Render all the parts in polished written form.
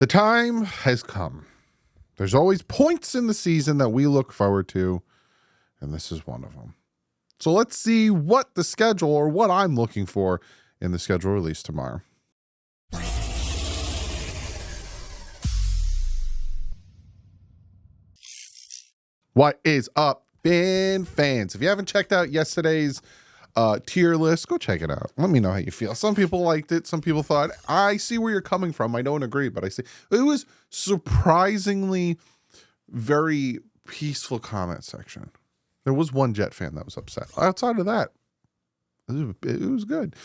The time has come. There's always points in the season that we look forward to, and this is one of them. So let's see what the schedule, or what I'm looking for in the schedule release tomorrow. What is up, fans? If you haven't checked out yesterday's tier list, go check it out. Let me know how you feel. Some people liked it. Some people thought, I see where you're coming from. I don't agree, but I see it was surprisingly very peaceful comment section. There was one Jet fan that was upset. Outside of that, it was good.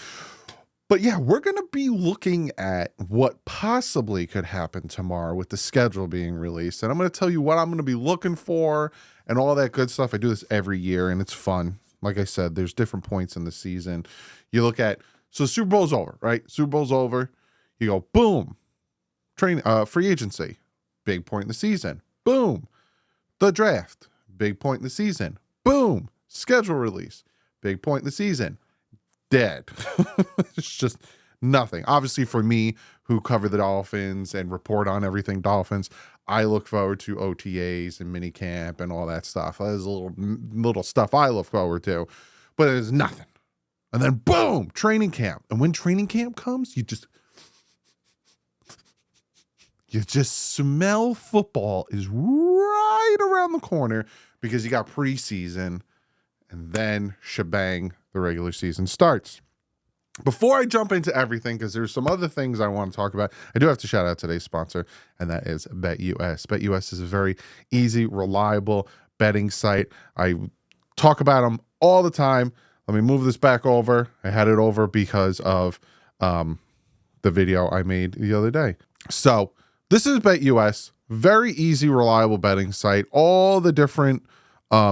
But yeah, we're going to be looking at what possibly could happen tomorrow with the schedule being released. And I'm going to tell you what I'm going to be looking for and all that good stuff. I do this every year and it's fun. Like I said, there's different points in the season. You look at, so Super Bowl's over, right? Super Bowl's over. You go, boom, free agency, big point in the season. Boom, the draft, big point in the season. Boom, schedule release, big point in the season. Dead. It's just nothing. Obviously, for me, who cover the Dolphins and report on everything Dolphins, I look forward to OTAs and minicamp and all that stuff. There's a little stuff I look forward to, but there's nothing. And then boom, training camp. And when training camp comes, you just smell football is right around the corner, because you got preseason, and then shebang, the regular season starts. Before I jump into everything, because there's some other things I want to talk about, I do have to shout out today's sponsor, and that is BetUS. BetUS is a very easy, reliable betting site. I talk about them all the time. Let me move this back over. I had it over because of the video I made the other day. So this is BetUS, very easy, reliable betting site. All the different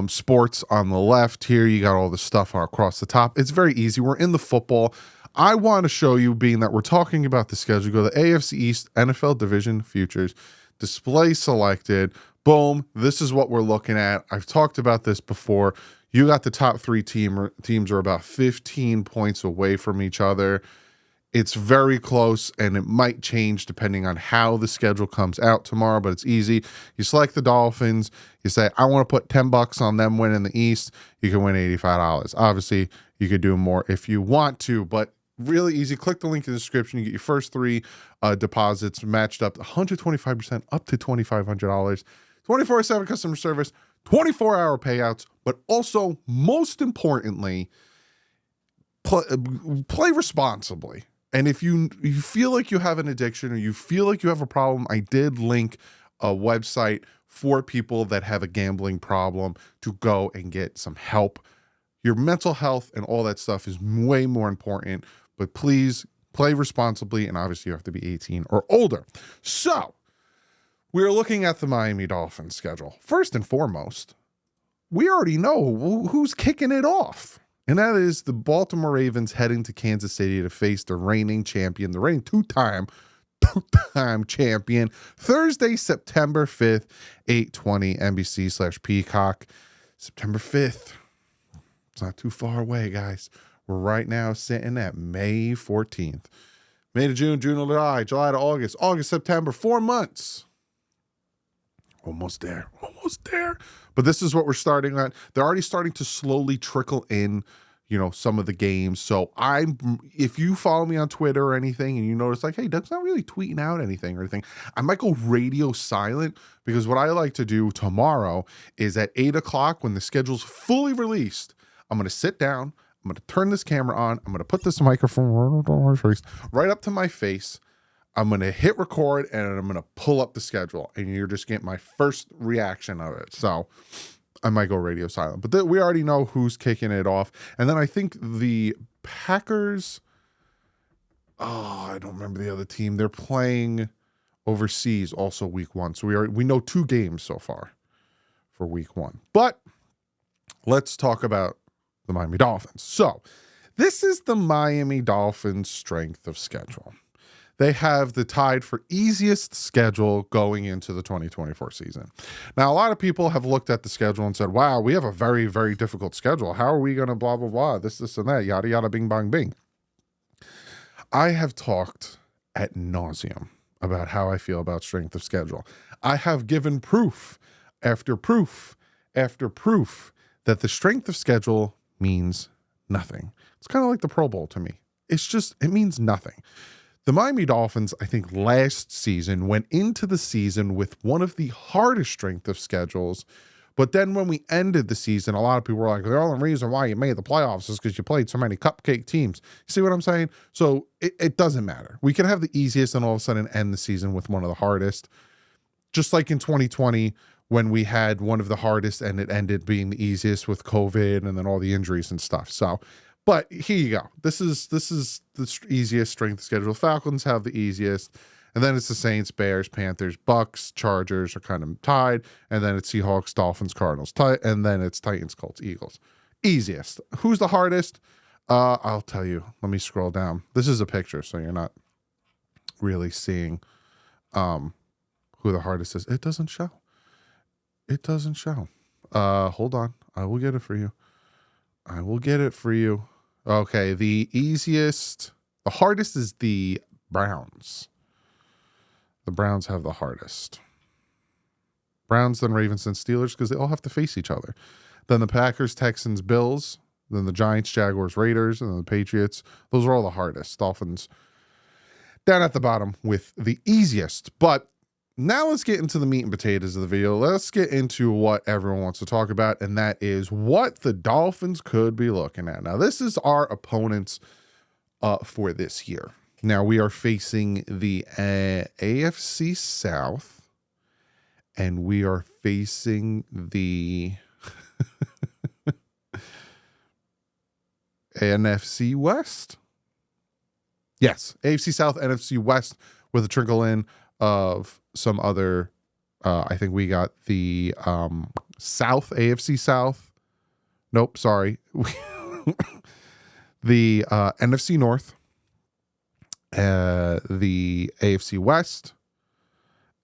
sports on the left here. You got all the stuff across the top. It's very easy. We're in the football. I want to show you, being that we're talking about the schedule, go to the AFC East NFL Division Futures, display selected. Boom. This is what we're looking at. I've talked about this before. You got the top three teams are about 15 points away from each other. It's very close, and it might change depending on how the schedule comes out tomorrow, but it's easy. You select the Dolphins. You say, I want to put $10 on them winning the East. You can win $85. Obviously, you could do more if you want to, but really easy. Click the link in the description. You get your first three deposits matched up 125% up to $2,500. 24/7 customer service, 24-hour payouts, but also, most importantly, play responsibly. And if you feel like you have an addiction, or you feel like you have a problem, I did link a website for people that have a gambling problem to go and get some help. Your mental health and all that stuff is way more important, but please play responsibly, and obviously you have to be 18 or older. So we're looking at the Miami Dolphins schedule. First and foremost, we already know who's kicking it off. And that is the Baltimore Ravens heading to Kansas City to face the reigning champion, the reigning two-time champion, Thursday, September 5th, 8:20, NBC/Peacock. September 5th. It's not too far away, guys. We're right now sitting at May 14th. May to June, June to July, July to August, August, September, 4 months. Almost there. But this is what we're starting at. They're already starting to slowly trickle in, some of the games. So if you follow me on Twitter or anything, and you notice like, hey, Doug's not really tweeting out anything or anything, I might go radio silent, because what I like to do tomorrow is at 8:00, when the schedule's fully released, I'm going to sit down. I'm going to turn this camera on. I'm going to put this microphone right up to my face. I'm going to hit record, and I'm going to pull up the schedule, and you're just getting my first reaction of it. So I might go radio silent, but we already know who's kicking it off. And then I think the Packers, I don't remember the other team. They're playing overseas also week 1. So we know 2 games so far for week 1, but let's talk about the Miami Dolphins. So this is the Miami Dolphins strength of schedule. They have the tied for easiest schedule going into the 2024 season. Now, a lot of people have looked at the schedule and said, wow, we have a very, very difficult schedule. How are we going to blah, blah, blah, this, and that, yada, yada, bing, bang, bing. I have talked ad nauseum about how I feel about strength of schedule. I have given proof after proof after proof that the strength of schedule means nothing. It's kind of like the Pro Bowl to me. It means nothing. The Miami Dolphins, I think last season, went into the season with one of the hardest strength of schedules. But then when we ended the season, a lot of people were like, the only reason why you made the playoffs is because you played so many cupcake teams. You see what I'm saying? So it doesn't matter. We can have the easiest and all of a sudden end the season with one of the hardest. Just like in 2020, when we had one of the hardest and it ended being the easiest with COVID and then all the injuries and stuff. So, but here you go. This is the easiest strength of schedule. Falcons have the easiest. And then it's the Saints, Bears, Panthers, Bucks, Chargers are kind of tied. And then it's Seahawks, Dolphins, Cardinals, and then it's Titans, Colts, Eagles. Easiest. Who's the hardest? I'll tell you. Let me scroll down. This is a picture, so you're not really seeing who the hardest is. It doesn't show. It doesn't show. Hold on. I will get it for you. I will get it for you. Okay, the hardest is the Browns. The Browns have the hardest. Browns, then Ravens, then Steelers, because they all have to face each other. Then the Packers, Texans, Bills, then the Giants, Jaguars, Raiders, and then the Patriots. Those are all the hardest. Dolphins down at the bottom with the easiest. But now let's get into the meat and potatoes of the video. Let's get into what everyone wants to talk about, and that is what the Dolphins could be looking at. Now, this is our opponents for this year. Now, we are facing the AFC South, and we are facing the NFC West. Yes, AFC South, NFC West, with a trickle in of some other, I think we got the South, AFC South. Nope, sorry. The NFC North. The AFC West,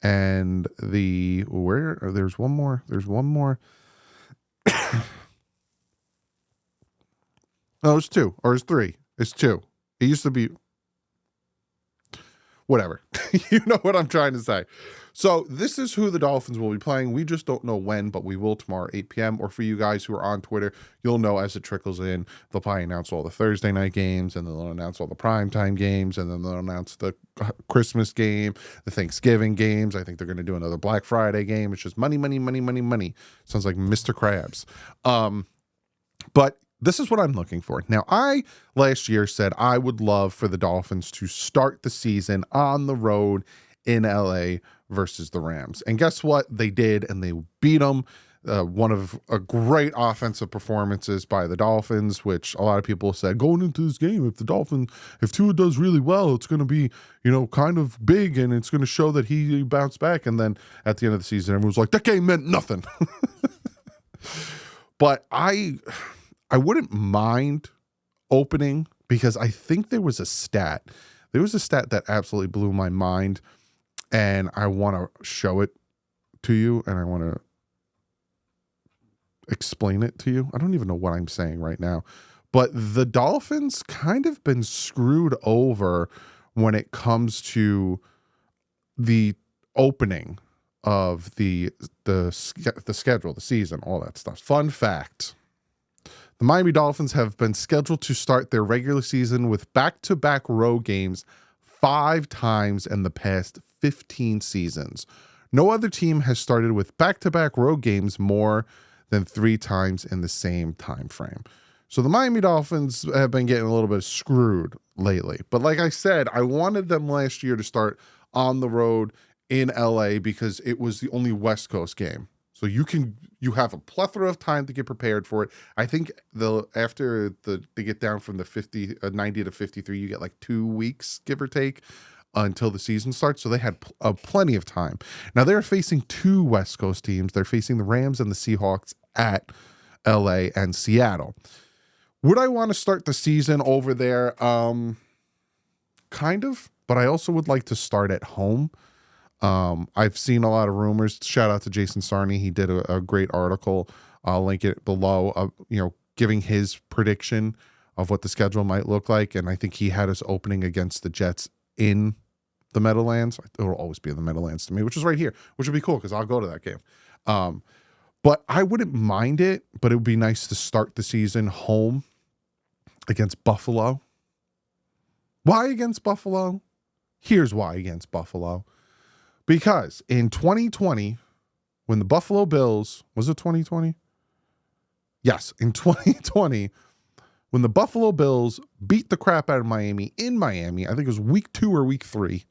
and there's one more. No, it's two, or it's three. It's two. It used to be whatever. You know what I'm trying to say. So this is who the Dolphins will be playing. We just don't know when, but we will tomorrow, 8 p.m. Or for you guys who are on Twitter, you'll know as it trickles in. They'll probably announce all the Thursday night games, and then they'll announce all the primetime games, and then they'll announce the Christmas game, the Thanksgiving games. I think they're going to do another Black Friday game. It's just money, money, money, money, money. Sounds like Mr. Krabs. But this is what I'm looking for. Now, I last year said I would love for the Dolphins to start the season on the road in LA versus the Rams. And guess what? They did, and they beat them. One of a great offensive performances by the Dolphins, which a lot of people said going into this game, if Tua does really well, it's going to be, kind of big, and it's going to show that he bounced back. And then at the end of the season, everyone was like, that game meant nothing. But I wouldn't mind opening, because I think there was a stat. There was a stat that absolutely blew my mind, and I want to show it to you, and I want to explain it to you. I don't even know what I'm saying right now, but the Dolphins kind of been screwed over when it comes to the opening of the schedule, the season, all that stuff. Fun fact. The Miami Dolphins have been scheduled to start their regular season with back-to-back road games 5 times in the past 15 seasons. No other team has started with back-to-back road games more than 3 times in the same time frame. So the Miami Dolphins have been getting a little bit screwed lately. But like I said, I wanted them last year to start on the road in LA because it was the only West Coast game. So you have a plethora of time to get prepared for it. I think after they get down from the 90 to 53, you get like 2 weeks, give or take, until the season starts. So they had plenty of time. Now they're facing 2 West Coast teams. They're facing the Rams and the Seahawks at LA and Seattle. Would I want to start the season over there? Kind of, but I also would like to start at home. I've seen a lot of rumors. Shout out to Jason Sarney. He did a great article. I'll link it below, giving his prediction of what the schedule might look like. And I think he had us opening against the Jets in the Meadowlands. It will always be the Meadowlands to me, which is right here, which would be cool because I'll go to that game. But I wouldn't mind it, but it would be nice to start the season home against Buffalo. Why against Buffalo? Here's why against Buffalo. Because in 2020, when the Buffalo Bills, was it 2020? Yes, in 2020, when the Buffalo Bills beat the crap out of Miami in Miami, I think it was week 2 or week 3,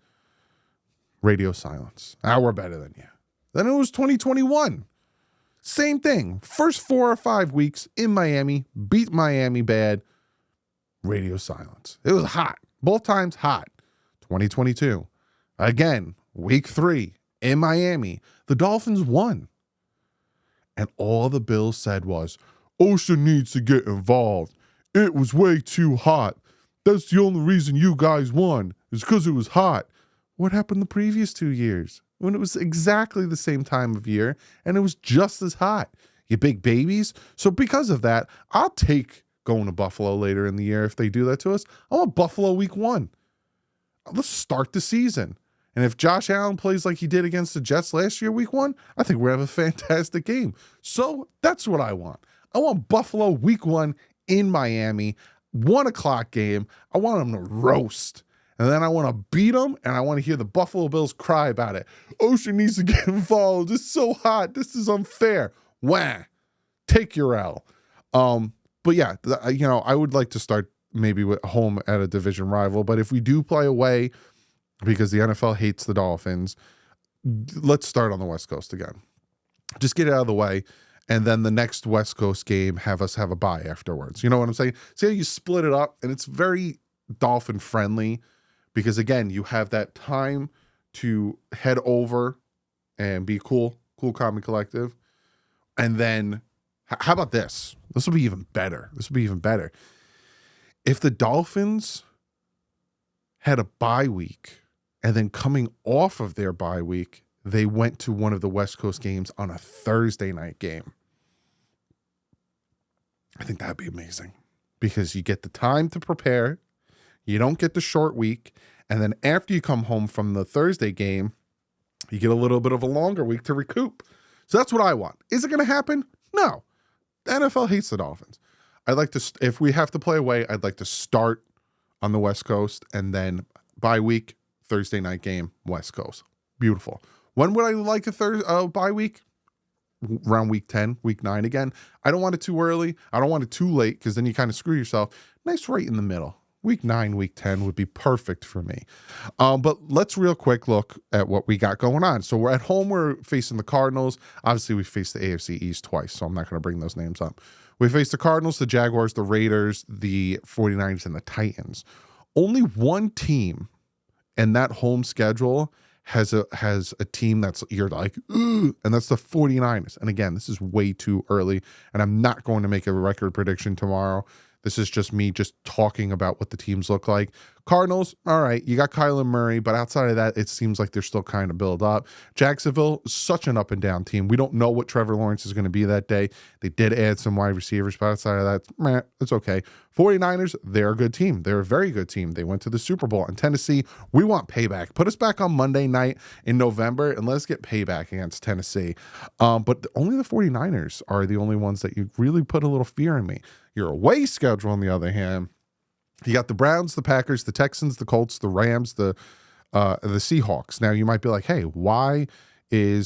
radio silence. We're better than you. Then it was 2021. Same thing. First 4 or 5 weeks in Miami, beat Miami bad, radio silence. It was hot. Both times hot. 2022. Again, week 3 in Miami. The Dolphins won. And all the Bills said was, Ocean needs to get involved. It was way too hot. That's the only reason you guys won, is because it was hot. What happened the previous 2 years when it was exactly the same time of year and it was just as hot? You big babies. So because of that, I'll take going to Buffalo later in the year if they do that to us. I want Buffalo week 1. Let's start the season. And if Josh Allen plays like he did against the Jets last year, week 1, I think we're going to have a fantastic game. So that's what I want. I want Buffalo week 1 in Miami, 1 o'clock game. I want them to roast. And then I want to beat them, and I want to hear the Buffalo Bills cry about it. Ocean needs to get involved. It's so hot. This is unfair. Wah. Take your L. But yeah, I would like to start maybe with home at a division rival. But if we do play away, because the NFL hates the Dolphins, let's start on the West Coast again. Just get it out of the way. And then the next West Coast game, have us have a bye afterwards. You know what I'm saying? See how you split it up? And it's very Dolphin friendly because, again, you have that time to head over and be cool, calm, and collective. And then, how about this? This will be even better. If the Dolphins had a bye week and then coming off of their bye week, they went to one of the West Coast games on a Thursday night game, I think that'd be amazing because you get the time to prepare. You don't get the short week. And then after you come home from the Thursday game, you get a little bit of a longer week to recoup. So that's what I want. Is it going to happen? No. The NFL hates the Dolphins. I'd like to, if we have to play away, I'd like to start on the West Coast and then bye week, Thursday night game, West Coast. Beautiful. When would I like a bye week? Around week 10, week 9 again. I don't want it too early. I don't want it too late because then you kind of screw yourself. Nice right in the middle. Week 9, week 10 would be perfect for me. But let's real quick look at what we got going on. So we're at home. We're facing the Cardinals. Obviously, we faced the AFC East twice, so I'm not going to bring those names up. We faced the Cardinals, the Jaguars, the Raiders, the 49ers, and the Titans. Only one team in that home schedule has a team that's you're like, ooh, and that's the 49ers. And again, this is way too early, and I'm not going to make a record prediction tomorrow. This is just me just talking about what the teams look like. Cardinals, all right, you got Kyler Murray, but outside of that, it seems like they're still kind of built up. Jacksonville, such an up and down team. We don't know what Trevor Lawrence is going to be that day. They did add some wide receivers, but outside of that, it's okay. 49ers, they're a good team. They're a very good team. They went to the Super Bowl. And Tennessee, we want payback. Put us back on Monday night in November and let's get payback against Tennessee. But only the 49ers are the only ones that you really put a little fear in me. Your away schedule, on the other hand, you got the Browns, the Packers, the Texans, the Colts, the Rams, the Seahawks. Now you might be like, hey, why do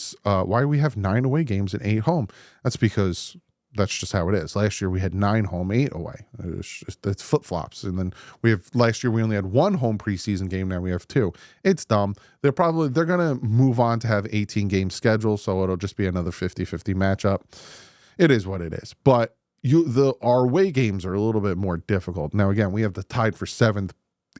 we have 9 away games and 8 home? That's because that's just how it is. Last year we had 9 home, 8 away. It's flip flops. And then last year we only had 1 home preseason game. Now we have 2. It's dumb. They're going to move on to have 18 game schedule. So it'll just be another 50-50 matchup. It is what it is. But our away games are a little bit more difficult. Now, again, we have the tied for 7th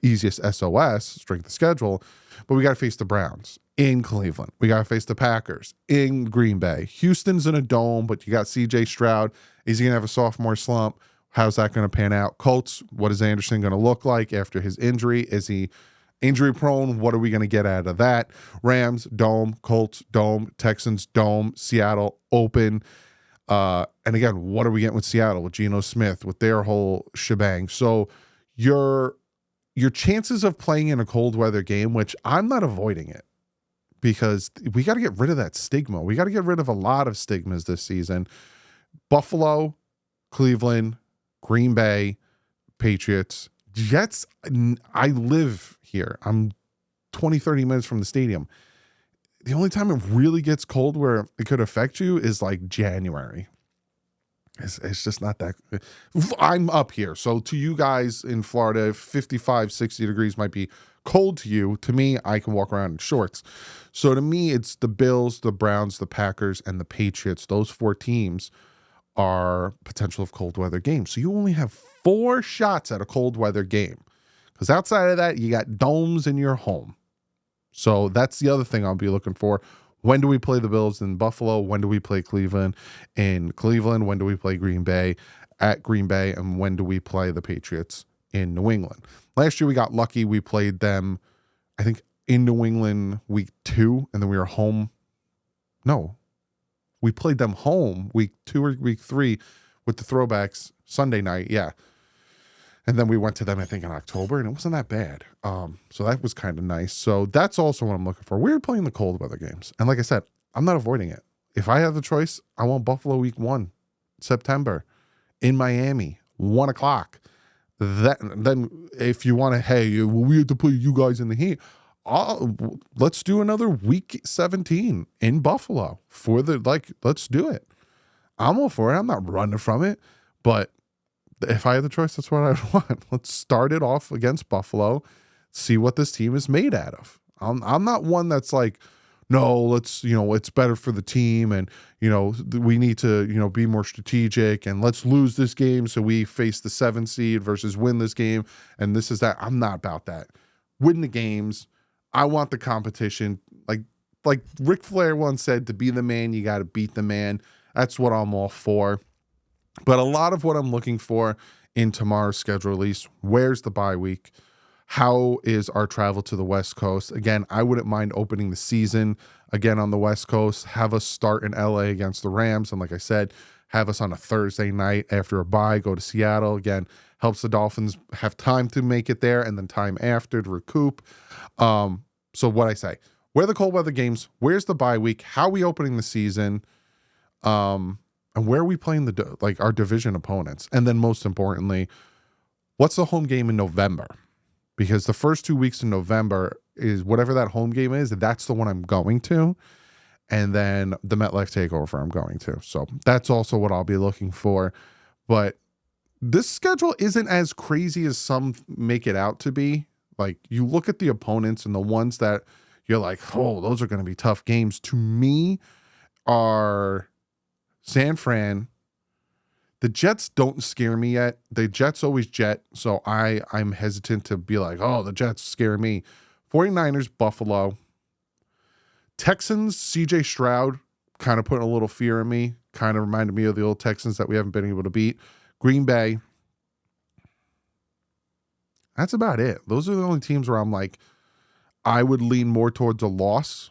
easiest SOS, strength of schedule, but we got to face the Browns in Cleveland. We got to face the Packers in Green Bay. Houston's in a dome, but you got CJ Stroud. Is he going to have a sophomore slump? How's that going to pan out? Colts, what is Anderson going to look like after his injury? Is he injury prone? What are we going to get out of that? Rams, dome. Colts, dome. Texans, dome. Seattle, open. And again, what are we getting with Seattle, with Geno Smith, with their whole shebang? So you're your chances of playing in a cold weather game, which I'm not avoiding it because we got to get rid of that stigma. We got to get rid of a lot of stigmas this season. Buffalo, Cleveland, Green Bay, Patriots, Jets. I live here. I'm 20, 30 minutes from the stadium. The only time it really gets cold where it could affect you is like January. It's just not that. I'm up here. So to you guys in Florida, 55, 60 degrees might be cold to you. To me, I can walk around in shorts. So to me, it's the Bills, the Browns, the Packers, and the Patriots. Those 4 teams are potential of cold weather games. So you only have 4 shots at a cold weather game. Because outside of that, you got domes in your home. So that's the other thing I'll be looking for. When do we play the Bills in Buffalo? When do we play Cleveland in Cleveland? When do we play Green Bay at Green Bay? And when do we play the Patriots in New England? Last year we got lucky. We played them, I think, in New England week 2, and then we were home. No, we played them home week 2 or week 3 with the throwbacks Sunday night. Yeah. And then we went to them, I think, in October, and it wasn't that bad. So that was kind of nice. So that's also what I'm looking for. We're playing the cold weather games. And like I said, I'm not avoiding it. If I have the choice, I want Buffalo week 1, September, in Miami, 1 o'clock. Then if you want to, hey, we have to put you guys in the heat. Let's do another week 17 in Buffalo let's do it. I'm all for it. I'm not running from it, but if I had the choice, that's what I'd want. Let's start it off against Buffalo, see what this team is made out of. I'm not one that's like, no, let's, it's better for the team and, we need to, be more strategic and let's lose this game so we face the 7 seed versus win this game and this is that. I'm not about that. Win the games. I want the competition. Like Ric Flair once said, to be the man, you got to beat the man. That's what I'm all for. But a lot of what I'm looking for in tomorrow's schedule release, where's the bye week? How is our travel to the West Coast? Again, I wouldn't mind opening the season again on the West Coast, have us start in LA against the Rams. And like I said, have us on a Thursday night after a bye, go to Seattle. Again, helps the Dolphins have time to make it there and then time after to recoup. So what I say, where are the cold weather games? Where's the bye week? How are we opening the season? And where are we playing our division opponents? And then most importantly, what's the home game in November? Because the first 2 weeks in November is whatever that home game is, that's the one I'm going to. And then the MetLife Takeover I'm going to. So that's also what I'll be looking for. But this schedule isn't as crazy as some make it out to be. Like, you look at the opponents and the ones that you're like, oh, those are going to be tough games. To me, are San Fran. The Jets don't scare me yet. The Jets always jet, so I'm hesitant to be like, oh, the Jets scare me. 49ers, Buffalo. Texans, CJ Stroud, kind of putting a little fear in me. Kind of reminded me of the old Texans that we haven't been able to beat. Green Bay. That's about it. Those are the only teams where I'm like, I would lean more towards a loss.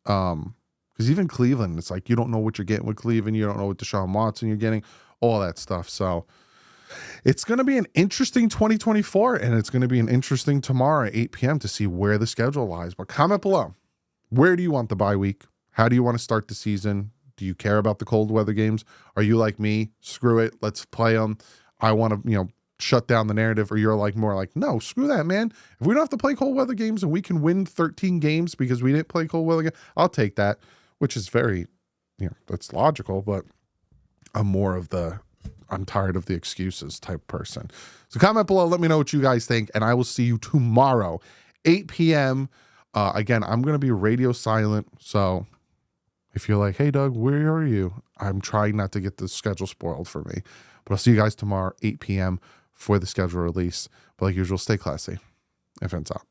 Because even Cleveland, it's like you don't know what you're getting with Cleveland. You don't know what Deshaun Watson you're getting, all that stuff. So it's going to be an interesting 2024, and it's going to be an interesting tomorrow at 8 p.m. to see where the schedule lies. But comment below. Where do you want the bye week? How do you want to start the season? Do you care about the cold weather games? Are you like me? Screw it. Let's play them. I want to, shut down the narrative, or you're like more like, no, screw that, man. If we don't have to play cold weather games and we can win 13 games because we didn't play cold weather games, I'll take that, which is very, that's logical, but I'm more of I'm tired of the excuses type person. So comment below, let me know what you guys think, and I will see you tomorrow, 8 p.m. Again, I'm going to be radio silent, so if you're like, hey, Doug, where are you? I'm trying not to get the schedule spoiled for me, but I'll see you guys tomorrow, 8 p.m. for the schedule release. But like usual, stay classy. And fence out.